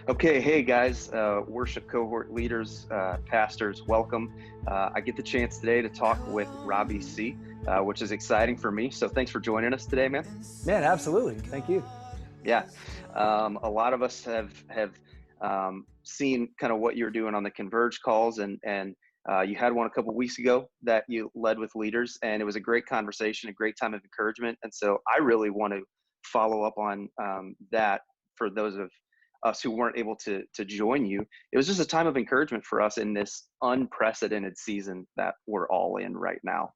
Okay, hey guys, worship cohort leaders, pastors, welcome. I get the chance today to talk with Robbie Seay, which is exciting for me. So thanks for joining us today, man. Man, absolutely. Thank you. Yeah, a lot of us have seen kind of what you're doing on the Converge calls, and you had one a couple weeks ago that you led with leaders, and it was a great conversation, a great time of encouragement. And so I really want to follow up on that for those of us who weren't able to join you. It was just a time of encouragement for us in this unprecedented season that we're all in right now.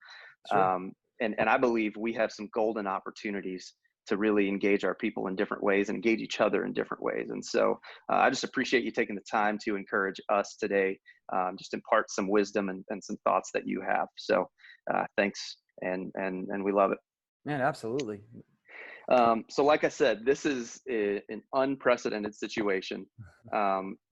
Sure. And I believe we have some golden opportunities to really engage our people in different ways and engage each other in different ways. And so I just appreciate you taking the time to encourage us today, just impart some wisdom and some thoughts that you have. So thanks. And we love it. Man, absolutely. So like I said, this is an unprecedented situation.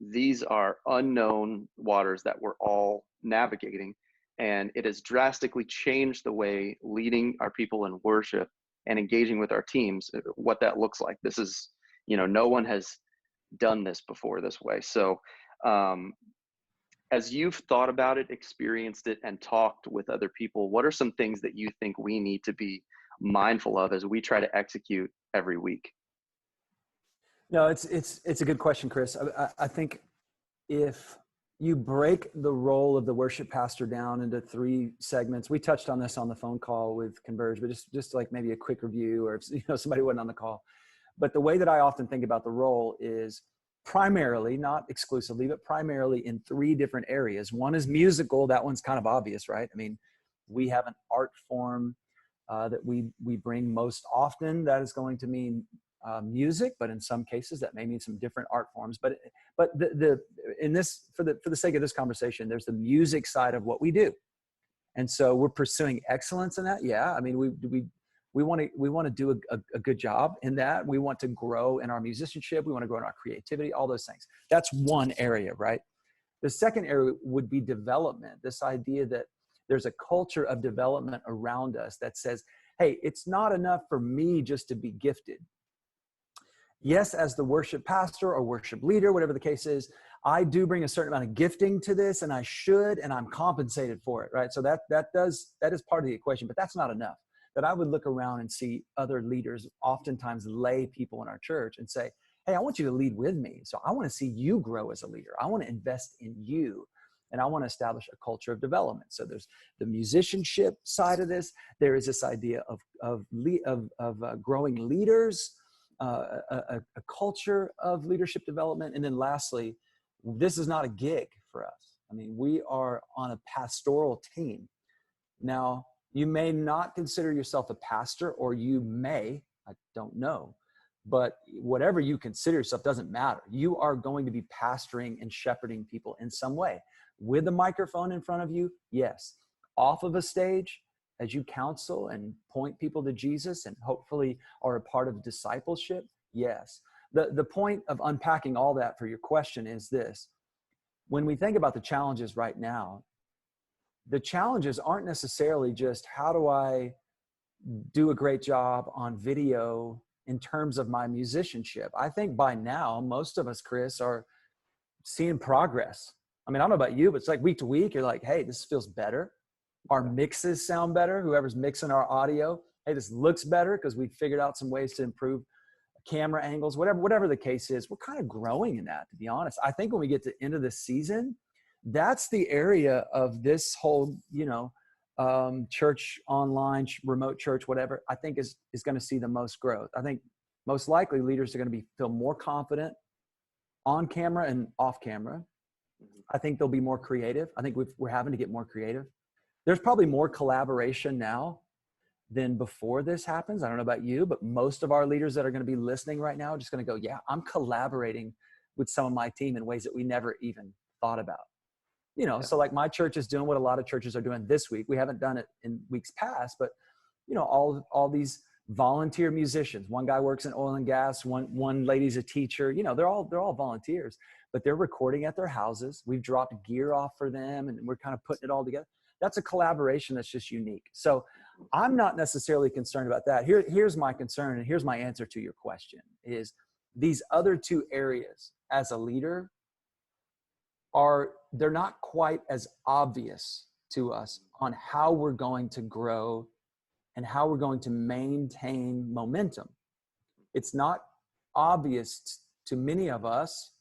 These are unknown waters that we're all navigating, and it has drastically changed the way leading our people in worship and engaging with our teams, what that looks like. This is, no one has done this before this way. So as you've thought about it, experienced it, and talked with other people, what are some things that you think we need to be mindful of as we try to execute every week? No, it's a good question, Chris. I think if you break the role of the worship pastor down into three segments, we touched on this on the phone call with Converge, but just like maybe a quick review, or if somebody wasn't on the call. But the way that I often think about the role is primarily, not exclusively, but primarily in three different areas. One is musical. That one's kind of obvious, right? I mean, we have an art form that we bring most often. That is going to mean music, but in some cases that may mean some different art forms. But in this, for the sake of this conversation, there's the music side of what we do, and so we're pursuing excellence in that. Yeah, I mean we want to do a good job in that. We want to grow in our musicianship. We want to grow in our creativity. All those things. That's one area, right? The second area would be development. This idea that there's a culture of development around us that says, hey, it's not enough for me just to be gifted. Yes, as the worship pastor or worship leader, whatever the case is, I do bring a certain amount of gifting to this, and I should, and I'm compensated for it, right? So that is part of the equation, but that's not enough. That I would look around and see other leaders, oftentimes lay people in our church, and say, hey, I want you to lead with me. So I want to see you grow as a leader. I want to invest in you. And I want to establish a culture of development. So there's the musicianship side of this. There is this idea of growing leaders, a culture of leadership development. And then lastly, this is not a gig for us. I mean, we are on a pastoral team. Now, you may not consider yourself a pastor, or you may, I don't know. But whatever you consider yourself doesn't matter. You are going to be pastoring and shepherding people in some way. With a microphone in front of you, yes. Off of a stage, as you counsel and point people to Jesus and hopefully are a part of discipleship, yes. The point of unpacking all that for your question is this. When we think about the challenges right now, the challenges aren't necessarily just how do I do a great job on video in terms of my musicianship. I think by now, most of us, Chris, are seeing progress. I mean, I don't know about you, but it's like week to week, you're like, hey, this feels better. Our mixes sound better. Whoever's mixing our audio, hey, this looks better because we figured out some ways to improve camera angles, whatever the case is. We're kind of growing in that, to be honest. I think when we get to the end of the season, that's the area of this whole, church online, remote church, whatever, I think is going to see the most growth. I think most likely leaders are going to feel more confident on camera and off camera. I think they'll be more creative. I think we're having to get more creative. There's probably more collaboration now than before this happens. I don't know about you, but most of our leaders that are going to be listening right now are just going to go, yeah, I'm collaborating with some of my team in ways that we never even thought about. So like my church is doing what a lot of churches are doing this week. We haven't done it in weeks past, but all these volunteer musicians. One guy works in oil and gas. One lady's a teacher. They're all volunteers, but they're recording at their houses. We've dropped gear off for them, and we're kind of putting it all together. That's a collaboration that's just unique. So I'm not necessarily concerned about that. Here's my concern, and here's my answer to your question: is these other two areas as a leader they're not quite as obvious to us on how we're going to grow and how we're going to maintain momentum. It's not obvious to many of us,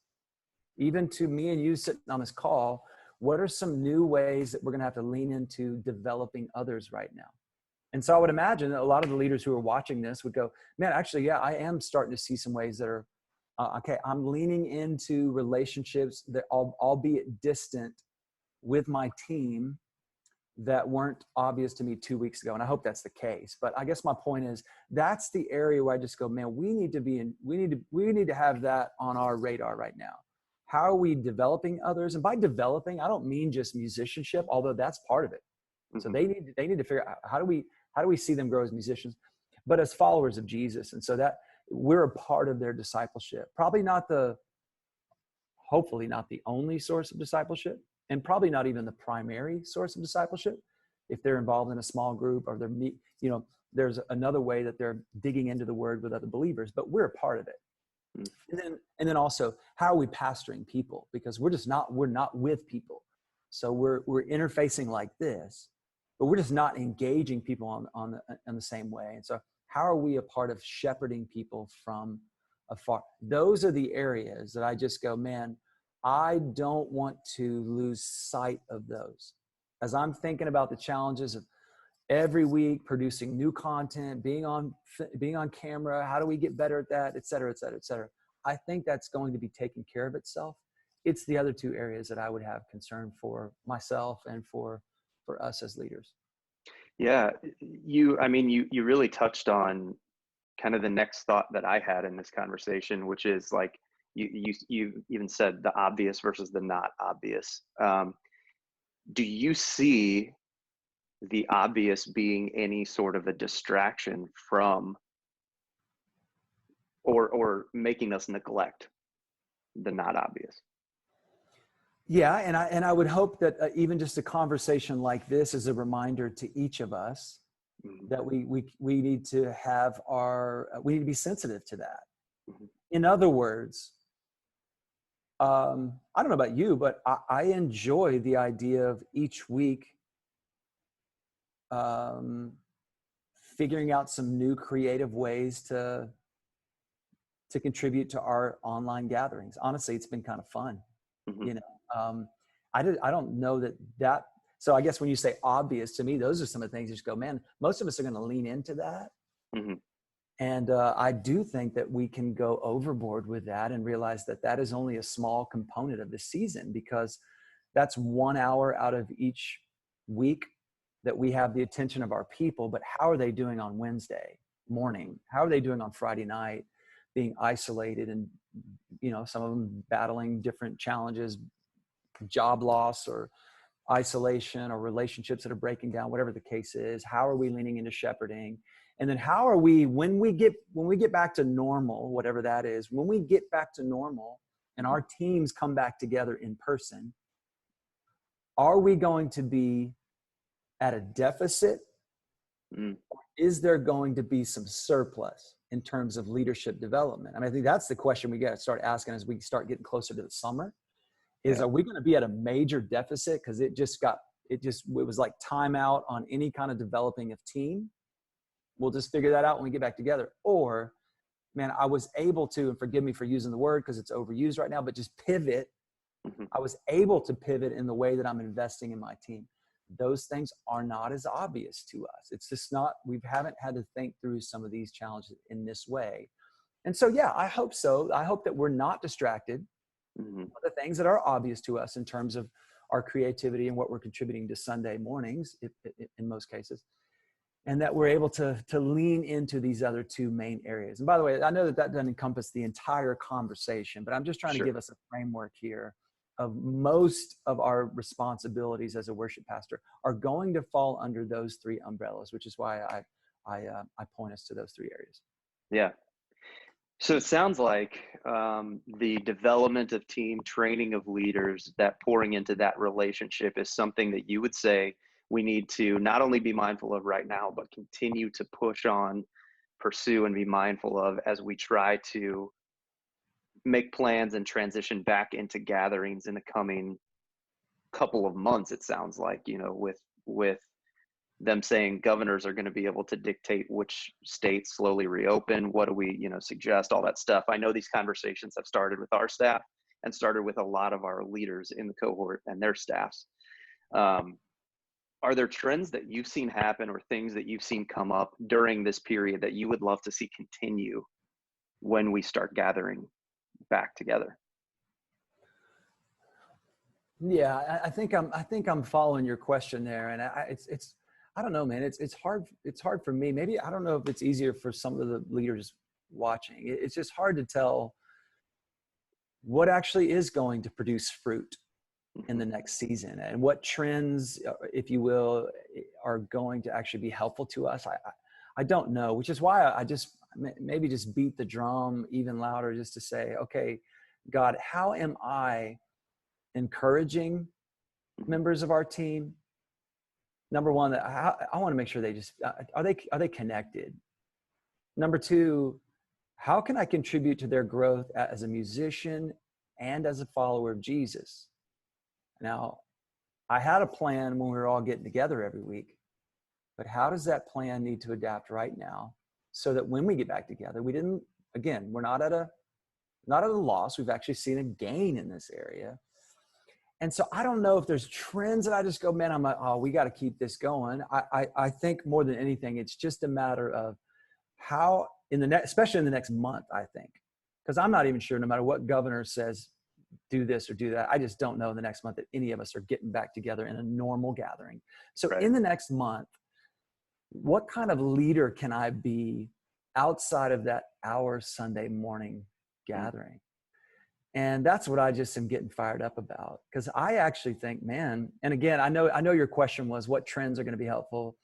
even to me and you sitting on this call, what are some new ways that we're going to have to lean into developing others right now? And so I would imagine that a lot of the leaders who are watching this would go, man, actually, yeah, I am starting to see some ways that are, okay, I'm leaning into relationships that albeit distant with my team that weren't obvious to me 2 weeks ago. And I hope that's the case. But I guess my point is that's the area where I just go, man, we need to have that on our radar right now. How are we developing others? And by developing, I don't mean just musicianship, although that's part of it. Mm-hmm. So they need to figure out how do we see them grow as musicians, but as followers of Jesus. And so that we're a part of their discipleship. Hopefully not the only source of discipleship, and probably not even the primary source of discipleship. If they're involved in a small group or there's another way that they're digging into the word with other believers, but we're a part of it. And then also, how are we pastoring people? Because we're not with people. So we're interfacing like this, but we're just not engaging people on the same way. And so how are we a part of shepherding people from afar? Those are the areas that I just go, man, I don't want to lose sight of those. As I'm thinking about the challenges of every week producing new content, being on camera, how do we get better at that, et cetera, et cetera, et cetera. I think that's going to be taking care of itself. It's the other two areas that I would have concern for myself and for us as leaders. Yeah, you really touched on kind of the next thought that I had in this conversation, which is like you even said the obvious versus the not obvious. Do you see the obvious being any sort of a distraction from or making us neglect the not obvious? Yeah, and I would hope that even just a conversation like this is a reminder to each of us Mm-hmm. that we need to have we need to be sensitive to that. Mm-hmm. In other words, I don't know about you, but I enjoy the idea of each week figuring out some new creative ways to contribute to our online gatherings. Honestly, it's been kind of fun. Mm-hmm. I don't know that. So I guess when you say obvious, to me, those are some of the things you just go, man, most of us are going to lean into that. Mm-hmm. And I do think that we can go overboard with that and realize that that is only a small component of the season, because that's 1 hour out of each week that we have the attention of our people. But how are they doing on Wednesday morning? How are they doing on Friday night, being isolated and, some of them battling different challenges, job loss or isolation or relationships that are breaking down, whatever the case is. How are we leaning into shepherding? And then how are we, when we get back to normal, whatever that is, when we get back to normal and our teams come back together in person, are we going to be at a deficit? Mm. Is there going to be some surplus in terms of leadership development? I think that's the question we got to start asking as we start getting closer to the summer. Are we going to be at a major deficit because it was like timeout on any kind of developing of team? We'll just figure that out when we get back together. Or, man, I was able to, and forgive me for using the word because it's overused right now, but just pivot. Mm-hmm. I was able to pivot in the way that I'm investing in my team. Those things are not as obvious to us. It's just not, we haven't had to think through some of these challenges in this way. And so, yeah, I hope so. I hope that we're not distracted. Mm-hmm. The things that are obvious to us in terms of our creativity and what we're contributing to Sunday mornings, in most cases, and that we're able to lean into these other two main areas. And by the way, I know that doesn't encompass the entire conversation, but I'm just trying to give us a framework here of most of our responsibilities as a worship pastor are going to fall under those three umbrellas, which is why I point us to those three areas. Yeah. So it sounds like the development of team, training of leaders, that pouring into that relationship is something that you would say we need to not only be mindful of right now, but continue to push on, pursue, and be mindful of as we try to make plans and transition back into gatherings in the coming couple of months, it sounds like, with them saying governors are going to be able to dictate which states slowly reopen. What do we, suggest, all that stuff. I know these conversations have started with our staff and started with a lot of our leaders in the cohort and their staffs. Are there trends that you've seen happen or things that you've seen come up during this period that you would love to see continue when we start gathering back together? Yeah, I think I'm following your question there, and it's I don't know, man. It's hard. It's hard for me. Maybe I don't know if it's easier for some of the leaders watching. It's just hard to tell what actually is going to produce fruit in the next season, and what trends, if you will, are going to actually be helpful to us. I don't know, which is why I just maybe just beat the drum even louder, just to say, okay, God, how am I encouraging members of our team? Number one, I want to make sure they just are they connected. Number two, how can I contribute to their growth as a musician and as a follower of Jesus? Now, I had a plan when we were all getting together every week, but how does that plan need to adapt right now so that when we get back together, we're not at a loss. We've actually seen a gain in this area. And so I don't know if there's trends that I just go, man, I'm like, oh, we got to keep this going. I think more than anything, it's just a matter of how especially in the next month, I think, because I'm not even sure, no matter what governor says, do this or do that, I just don't know in the next month that any of us are getting back together in a normal gathering. So in the next month, what kind of leader can I be outside of that hour Sunday morning gathering? And that's what I just am getting fired up about, because I actually think, man, and again, I know your question was what trends are going to be helpful.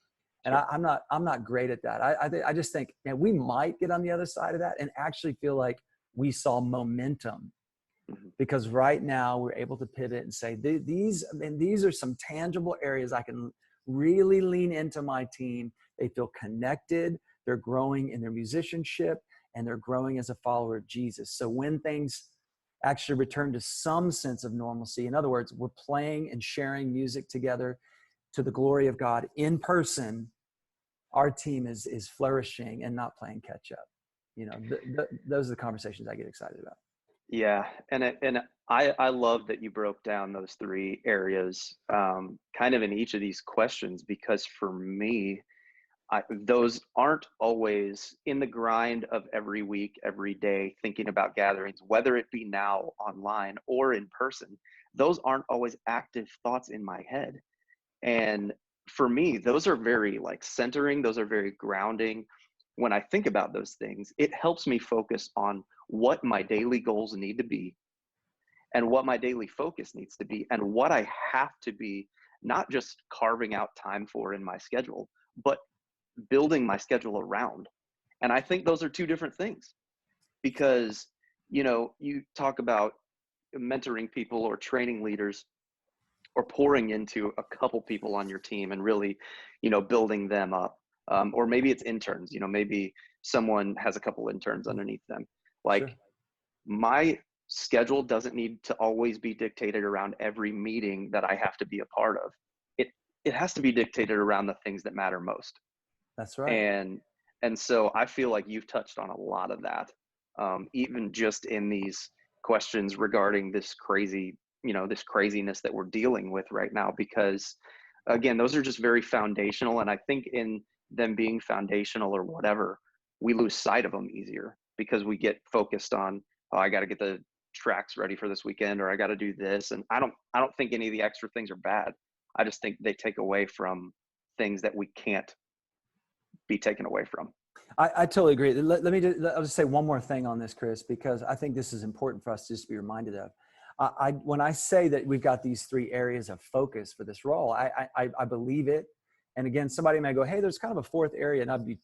And sure. I'm not great at that. I just think, man, we might get on the other side of that and actually feel like we saw momentum, because right now we're able to pivot and say, these are some tangible areas I can really lean into my team. They feel connected. They're growing in their musicianship and they're growing as a follower of Jesus. So when things actually return to some sense of normalcy, in other words, we're playing and sharing music together to the glory of God in person, our team is flourishing and not playing catch up. Those are the conversations I get excited about. Yeah. And I love that you broke down those three areas kind of in each of these questions, because for me, those aren't always in the grind of every week, every day, thinking about gatherings, whether it be now online or in person. Those aren't always active thoughts in my head. And for me, those are very centering. Those are very grounding. When I think about those things, it helps me focus on what my daily goals need to be and what my daily focus needs to be and what I have to be, not just carving out time for in my schedule, but building my schedule around. And I think those are two different things, because, you talk about mentoring people or training leaders or pouring into a couple people on your team and really, building them up. Or maybe it's interns, maybe someone has a couple interns underneath them. Sure. My schedule doesn't need to always be dictated around every meeting that I have to be a part of. It has to be dictated around the things that matter most. That's right. And so I feel like you've touched on a lot of that, even just in these questions regarding this craziness that we're dealing with right now, because again, those are just very foundational. And I think in them being foundational or whatever, we lose sight of them easier because we get focused on, oh, I got to get the tracks ready for this weekend, or I got to do this. And I don't think any of the extra things are bad. I just think they take away from things that we can't be taken away from. I totally agree. I'll just say one more thing on this, Chris, because I think this is important for us to just be reminded of. When I say that we've got these three areas of focus for this role, I believe it. And again, somebody may go, hey, there's kind of a fourth area. And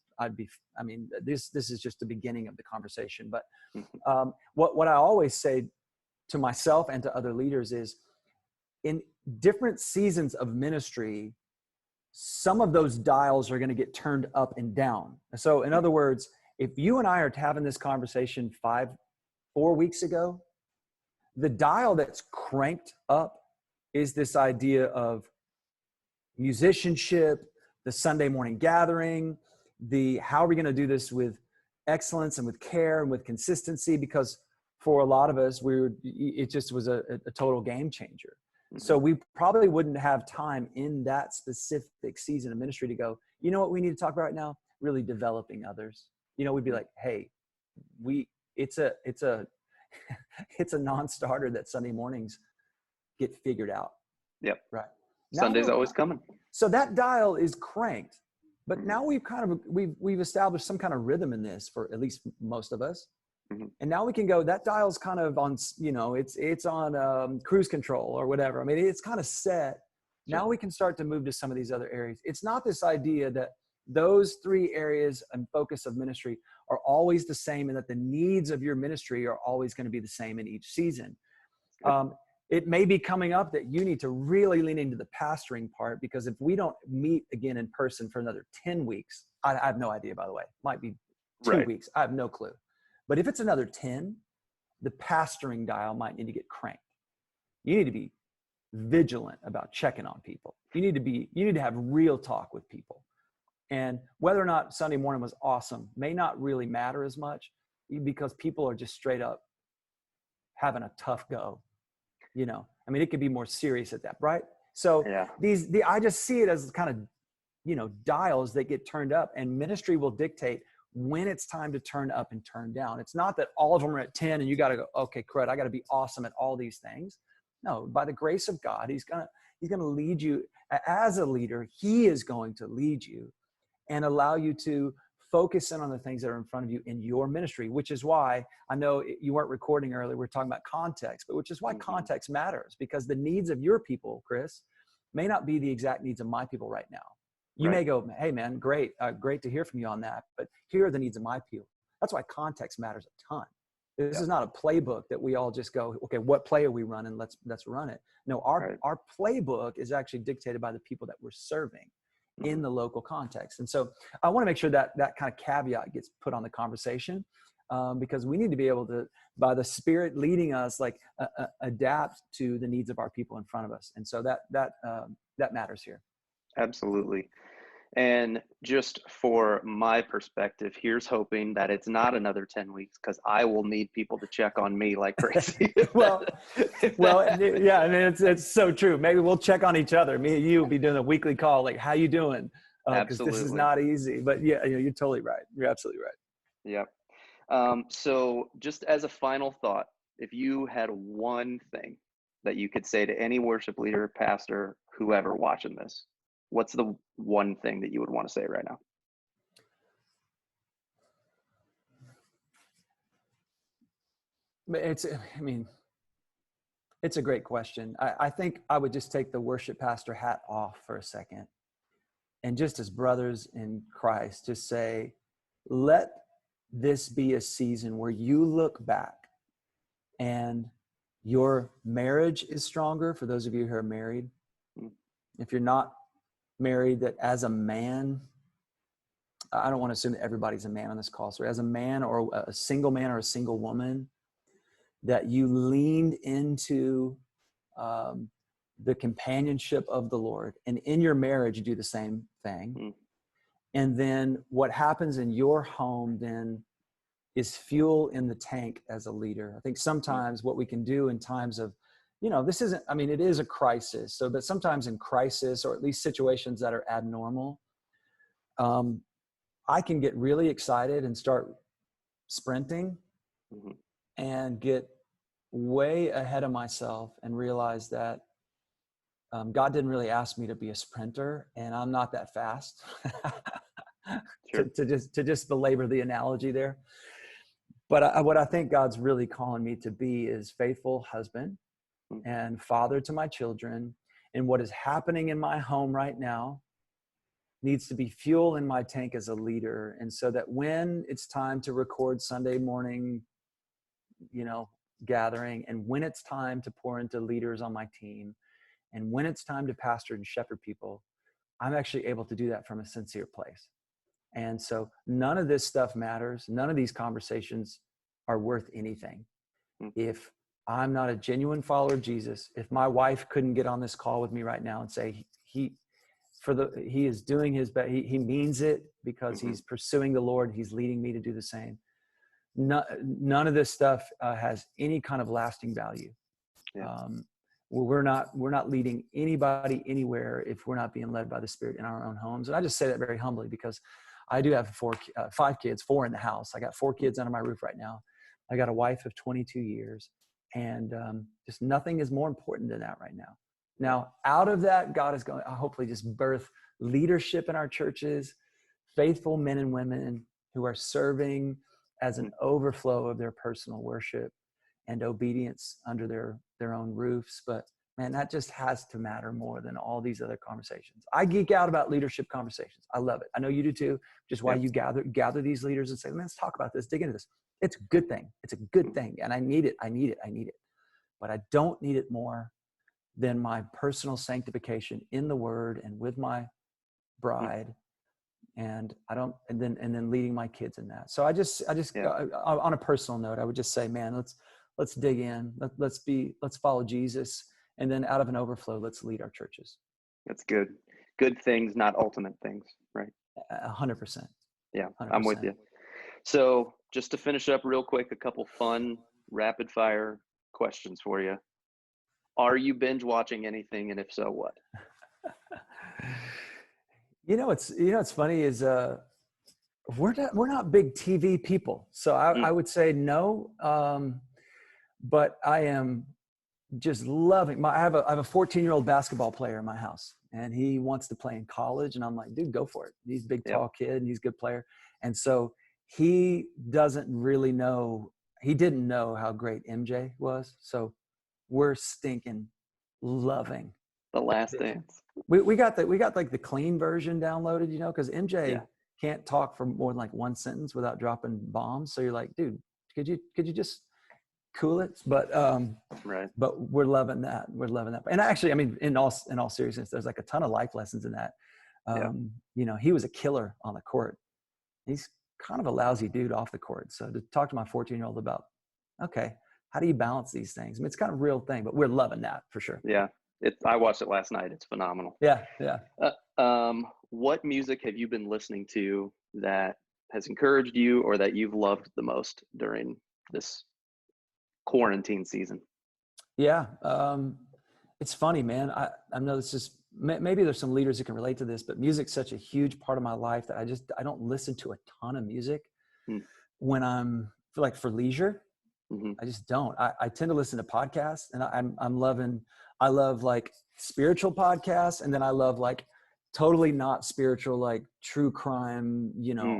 this is just the beginning of the conversation. But what I always say to myself and to other leaders is, in different seasons of ministry, some of those dials are going to get turned up and down. So in other words, if you and I are having this conversation 5 4 weeks ago, the dial that's cranked up is this idea of musicianship, the Sunday morning gathering, the how are we going to do this with excellence and with care and with consistency, because for a lot of us, it just was a total game changer. So we probably wouldn't have time in that specific season of ministry to go, you know what we need to talk about right now? Really developing others. You know, we'd be like, hey, it's a it's a non-starter that Sunday mornings get figured out. Yep. Right. Sunday's always coming. So that dial is cranked, but now we've established some kind of rhythm in this for at least most of us. And now we can go, that dial's kind of on, you know, it's on cruise control or whatever. I mean, it's kind of set. Sure. Now we can start to move to some of these other areas. It's not this idea that those 3 areas and focus of ministry are always the same and that the needs of your ministry are always going to be the same in each season. It may be coming up that you need to really lean into the pastoring part, because if we don't meet again in person for another 10 weeks, I have no idea, by the way, might be 2 weeks. I have no clue. But if it's another 10, the pastoring dial might need to get cranked. You need to be vigilant about checking on people. You need to have real talk with people. And whether or not Sunday morning was awesome may not really matter as much, because people are just straight up having a tough go. You know, I mean, it could be more serious at that, right? So I just see it as kind of, you know, dials that get turned up, and ministry will dictate when it's time to turn up and turn down. It's not that all of them are at 10 and you got to go, okay, crud, I got to be awesome at all these things. No, by the grace of God, he's going to lead you as a leader. He is going to lead you and allow you to focus in on the things that are in front of you in your ministry, which is why I know you weren't recording earlier. We're talking about context, but which is why context matters, because the needs of your people, Chris, may not be the exact needs of my people right now. You may go, hey man, great to hear from you on that, but here are the needs of my people. That's why context matters a ton. This is not a playbook that we all just go, okay, what play are we running? Let's run it. No, our playbook is actually dictated by the people that we're serving in the local context. And so I want to make sure that that kind of caveat gets put on the conversation, because we need to be able to, by the Spirit leading us, like adapt to the needs of our people in front of us. And so that matters here. Absolutely. And just for my perspective, here's hoping that it's not another 10 weeks, because I will need people to check on me like crazy. well, yeah, I mean, it's so true. Maybe we'll check on each other. Me and you will be doing a weekly call, like, how you doing? Because this is not easy. But yeah, you're totally right. You're absolutely right. Yep. So just as a final thought, if you had one thing that you could say to any worship leader, pastor, whoever watching this, what's the one thing that you would want to say right now? It's a great question. I think I would just take the worship pastor hat off for a second. And just as brothers in Christ, just say, let this be a season where you look back and your marriage is stronger for those of you who are married. If you're not married, that as a man, I don't want to assume that everybody's a man on this call. So as a man or a single man or a single woman, that you leaned into the companionship of the Lord, and in your marriage, you do the same thing. And then what happens in your home then is fuel in the tank as a leader. I think sometimes what we can do in times of, this isn't, it is a crisis. So, but sometimes in crisis, or at least situations that are abnormal, I can get really excited and start sprinting and get way ahead of myself and realize that God didn't really ask me to be a sprinter, and I'm not that fast. Sure. to just belabor the analogy there. But what I think God's really calling me to be is faithful husband and father to my children. And what is happening in my home right now needs to be fuel in my tank as a leader. And so that when it's time to record Sunday morning, gathering, and when it's time to pour into leaders on my team, and when it's time to pastor and shepherd people, I'm actually able to do that from a sincere place. And so none of this stuff matters. None of these conversations are worth anything If I'm not a genuine follower of Jesus, if my wife couldn't get on this call with me right now and say he is doing his best, he means it because he's pursuing the Lord, he's leading me to do the same. None of this stuff has any kind of lasting value. Yeah. We're not leading anybody anywhere if we're not being led by the Spirit in our own homes. And I just say that very humbly because I do have 5 kids, 4 in the house. I got 4 kids under my roof right now. I got a wife of 22 years, and just nothing is more important than that right now. Now, out of that, God is going to hopefully just birth leadership in our churches, faithful men and women who are serving as an overflow of their personal worship and obedience under their own roofs. But man, that just has to matter more than all these other conversations. I geek out about leadership conversations. I love it. I know you do too, which is why you gather these leaders and say, let's talk about this, dig into this. It's a good thing. It's a good thing. And I need it. But I don't need it more than my personal sanctification in the word and with my bride. And then leading my kids in that. So I just on a personal note, I would just say, man, let's dig in. Let's follow Jesus. And then out of an overflow, let's lead our churches. That's good. Good things, not ultimate things, right? 100%. Yeah, 100%. I'm with you. So just to finish up real quick, a couple fun rapid fire questions for you. Are you binge watching anything? And if so, what? What's funny is we're not big TV people. So I would say no. But I am just loving I have a 14-year-old basketball player in my house, and he wants to play in college. And I'm like, dude, go for it. He's a big, tall kid, and he's a good player. And so he didn't know how great MJ was. So we're stinking loving The Last Dance. We got like the clean version downloaded, because MJ can't talk for more than like one sentence without dropping bombs. So you're like, dude, could you just cool it? But right. But we're loving that. And actually, I mean, in all seriousness, there's like a ton of life lessons in that. He was a killer on the court. He's kind of a lousy dude off the court. So to talk to my 14-year-old about, okay, how do you balance these things? I mean, it's kind of a real thing, but we're loving that for sure. Yeah. I watched it last night. It's phenomenal. Yeah. What music have you been listening to that has encouraged you or that you've loved the most during this quarantine season? Yeah. It's funny, man. I know this is, maybe there's some leaders that can relate to this, but music's such a huge part of my life that I don't listen to a ton of music when I'm for leisure. I just don't. I tend to listen to podcasts, and I love like spiritual podcasts. And then I love like totally not spiritual, like true crime,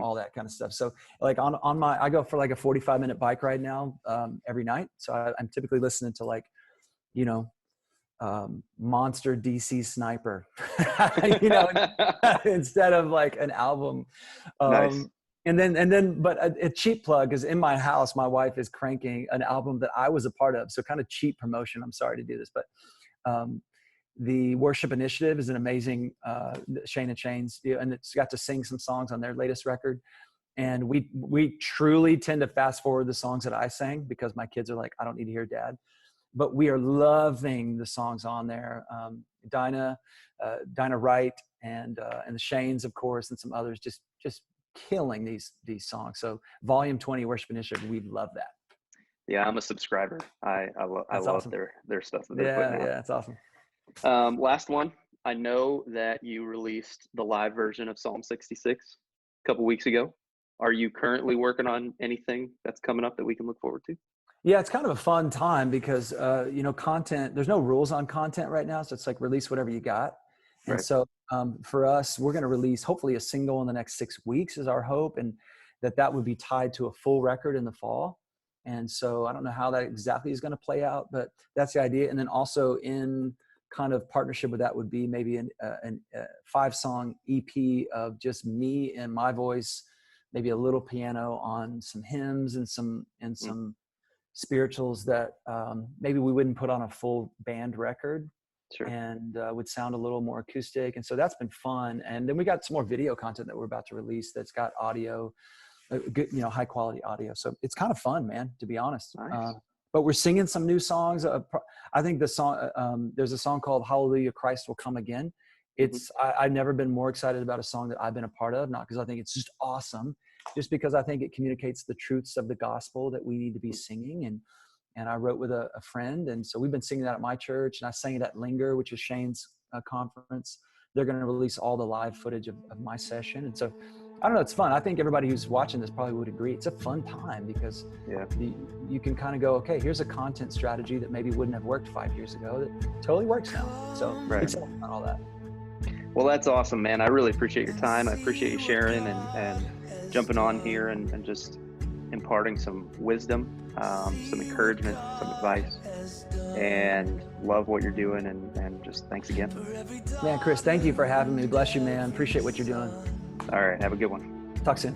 all that kind of stuff. So like I go for like a 45-minute bike ride now, every night. So I'm typically listening to like, Monster DC Sniper, instead of like an album. Nice. And then, but a cheap plug is in my house. My wife is cranking an album that I was a part of. So kind of cheap promotion. I'm sorry to do this, but the Worship Initiative is an amazing Shane and Shane's, and it's got to sing some songs on their latest record. And we truly tend to fast forward the songs that I sang because my kids are like, I don't need to hear Dad. But we are loving the songs on there. Dinah Wright and the Shanes, of course, and some others just killing these songs. So Volume 20 Worship Initiative, we love that. Yeah, I'm a subscriber. I love awesome. their stuff that they're putting out. Yeah, it's awesome. Last one. I know that you released the live version of Psalm 66 a couple weeks ago. Are you currently working on anything that's coming up that we can look forward to? Yeah, it's kind of a fun time because, content, there's no rules on content right now. So it's like release whatever you got. And so for us, we're going to release hopefully a single in the next 6 weeks is our hope. And that would be tied to a full record in the fall. And so I don't know how that exactly is going to play out, but that's the idea. And then also in kind of partnership with that would be maybe a 5-song EP of just me and my voice, maybe a little piano on some hymns and some spirituals that maybe we wouldn't put on a full band record. Sure. And would sound a little more acoustic. And so that's been fun. And then we got some more video content that we're about to release that's got audio, good, high quality audio. So it's kind of fun, man, to be honest. Nice. but we're singing some new songs. I think the song, there's a song called Hallelujah, Christ Will Come Again. I've never been more excited about a song that I've been a part of, not because I think it's just awesome, just because I think it communicates the truths of the gospel that we need to be singing. And I wrote with a friend. And so we've been singing that at my church, and I sang it at Linger, which is Shane's conference. They're going to release all the live footage of my session. And so, I don't know, it's fun. I think everybody who's watching this probably would agree. It's a fun time because you can kind of go, okay, here's a content strategy that maybe wouldn't have worked 5 years ago that totally works now. So excited about all that. Well, that's awesome, man. I really appreciate your time. I appreciate you sharing and jumping on here and just imparting some wisdom, some encouragement, some advice, and love what you're doing. And just thanks again. Man, Chris, thank you for having me. Bless you, man. Appreciate what you're doing. All right. Have a good one. Talk soon.